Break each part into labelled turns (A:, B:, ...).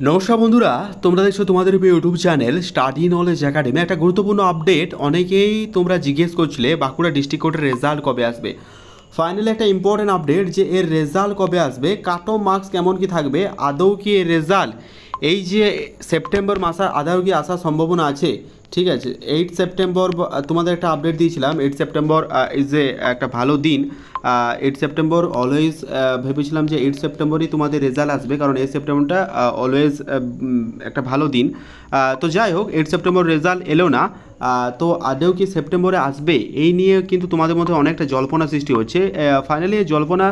A: নমস্কার বন্ধুরা, তোমরা দেখছো তোমাদের YouTube channel study knowledge academy. একটা গুরুত্বপূর্ণ আপডেট, অনেকেই তোমরা জিজ্ঞেস করছিলে বাঁকুড়া ডিস্ট্রিক্ট কোর্টের রেজাল্ট কবে আসবে। ফাইনালি একটা ইম্পর্টেন্ট আপডেট যে এর রেজাল্ট কবে আসবে, কাট অফ মার্কস কেমন কি থাকবে, আদৌ কি এর রেজাল্ট এই যে সেপ্টেম্বর মাসে আদৌ কি আসার সম্ভাবনা আছে। ঠিক আছে, 8 সেপ্টেম্বর তোমাদের একটা আপডেট দিয়েছিলাম। 8 সেপ্টেম্বর ইজ এ একটা ভালো দিন। 8 সেপ্টেম্বর অলওয়েজ ভেবেছিলাম যে 8 সেপ্টেম্বরই তোমাদের রেজাল্ট আসবে, কারণ 8 সেপ্টেম্বরটা অলওয়েজ একটা ভালো দিন। তো যাই হোক, 8 সেপ্টেম্বর রেজাল্ট এলো না। তো আদৌ কি সেপ্টেম্বরে আসবে এই নিয়ে কিন্তু তোমাদের মধ্যে অনেকটা জল্পনা সৃষ্টি হচ্ছে। ফাইনালি এই জল্পনা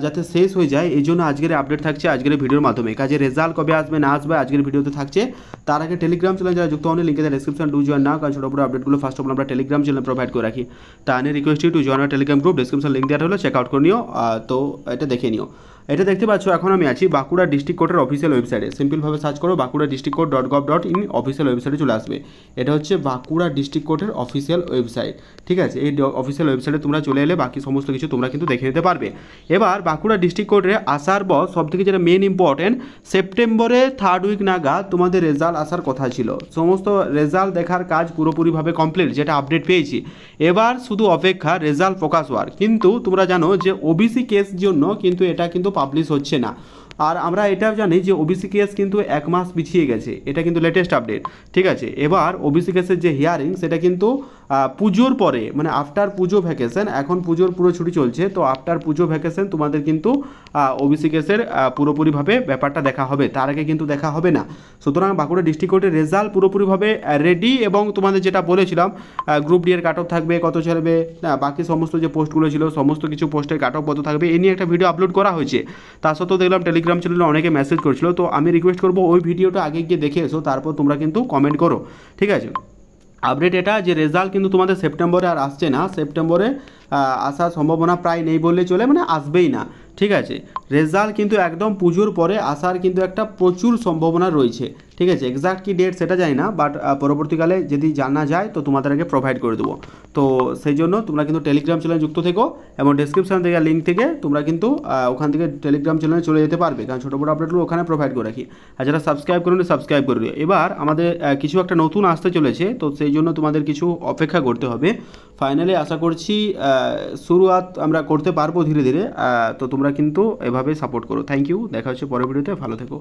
A: যাতে শেষ হয়ে যায় এই জন্য আজকের আপডেট থাকছে আজকের ভিডিওর মাধ্যমে। কাজে রেজাল্ট কবে আসবে না আসবে আজকের ভিডিওতে থাকছে। তার আগে টেলিগ্রাম চ্যানেল যারা যুক্ত হন, লিঙ্কে ডেসক্রিপশন টু জয়েন নাও, কারণ ছোটো বড়ো আপডেটগুলো ফার্স্ট অফ অল আমরা টেলিগ্রাম চ্যানেল প্রোভাইড করে রাখি। তা নিয়ে request to join Telegram group, description link দেওয়া হলো, চেক আউট করে নিও। তো এটা দেখে নিও। এটা দেখতে পাচ্ছ, এখন আমি আছি বাঁকুড়া ডিস্ট্রিক্ট কোর্টের অফিসিয়াল ওয়েবসাইটে। সিম্পলভাবে সার্চ করো Bankura district court .gov.in, official ওয়েবসাইটে চলে আসবে। এটা হচ্ছে বাঁকুড়া ডিস্ট্রিক্ট কোর্টের অফিসিয়াল ওয়েবসাইট। ঠিক আছে, এই অফিসিয়াল ওয়েবসাইটে তোমরা চলে এলে বাকি সমস্ত কিছু তোমরা কিন্তু দেখে নিতে পারবে। এবার বাঁকুড়া ডিস্ট্রিক্ট কোর্টে আসার পর সবথেকে যেটা মেন ইম্পর্টেন্ট, সেপ্টেম্বরে 3rd উইক নাগাদ তোমাদের রেজাল্ট আসার কথা ছিল। সমস্ত রেজাল্ট দেখার কাজ পুরোপুরিভাবে কমপ্লিট, যেটা আপডেট পেয়েছি। এবার শুধু অপেক্ষা রেজাল্ট প্রকাশ হওয়ার। কিন্তু তোমরা জানো যে ওবিসি কেস জন্য কিন্তু এটা কিন্তু পাবলিশ হচ্ছে না। আর আমরা এটাও জানি যে ওবিসি কেস কিন্তু 1 মাস পিছিয়ে গেছে, এটা কিন্তু লেটেস্ট আপডেট। ঠিক আছে, এবার ওবিসি কেসের যে হিয়ারিং সেটা কিন্তু পুজোর পরে, মানে আফটার পুজো ভ্যাকেশন, এখন পুজোর পুরো ছুটি চলছে, তো আফটার পুজো ভ্যাকেশন তোমাদের কিন্তু ওবিসি কেসের পুরোপুরিভাবে ব্যাপারটা দেখা হবে, তার আগে কিন্তু দেখা হবে না। সুতরাং বাঁকুড়া ডিস্ট্রিক্ট কোর্টের রেজাল্ট পুরোপুরিভাবে রেডি, এবং তোমাদের যেটা বলেছিলাম গ্রুপ ডি এর কাট অফ থাকবে কত ছাড়বে, বাকি সমস্ত যে পোস্টগুলো ছিল সমস্ত কিছু পোস্টের কাট অফ কত থাকবে এই নিয়ে একটা ভিডিও আপলোড করা হয়েছে। তা সত্ত্বেও দেখলাম টেলিগ্রাম চ্যানেলে অনেকে মেসেজ করছিল, তো আমি রিকোয়েস্ট করবো ওই ভিডিওটা আগে গিয়ে দেখে এসো, তারপর তোমরা কিন্তু কমেন্ট করো। ঠিক আছে, আপডেট এটা যে রেজাল্ট কিন্তু তোমাদের সেপ্টেম্বরে আর আসছে না, সেপ্টেম্বরে আসার সম্ভাবনা প্রায় নেই বললে চলে, মানে আসবেই না। ঠিক আছে, রেজাল্ট কিন্তু একদম পুজোর পরে আসার কিন্তু একটা প্রচুর সম্ভাবনা রয়েছে। ঠিক আছে, এক্সাক্ট কি ডেট সেটা জানি না, বাট পরবর্তীকালে যদি জানা যায় তো তোমাদের আগে প্রোভাইড করে দেবো। তো সেই জন্য তোমরা কিন্তু টেলিগ্রাম চ্যানেলে যুক্ত থেকো, এবং ডেসক্রিপশন থেকে লিঙ্ক থেকে তোমরা কিন্তু ওখান থেকে টেলিগ্রাম চ্যানেলে চলে যেতে পারবে, কারণ ছোটো বড়ো আপডেটগুলো ওখানে প্রোভাইড করে রাখি। আর যারা সাবস্ক্রাইব করুন সাবস্ক্রাইব করে দিও। এবার আমাদের কিছু একটা নতুন আসতে চলেছে, তো সেই জন্য তোমাদের কিছু অপেক্ষা করতে হবে। ফাইনালি আশা করছি শুরুয়াত আমরা করতে পারবো ধীরে ধীরে। তো তোমরা কিন্তু এভাবে সাপোর্ট করো। থ্যাংক ইউ, দেখা হচ্ছে পরের ভিডিওতে, ভালো থেকো।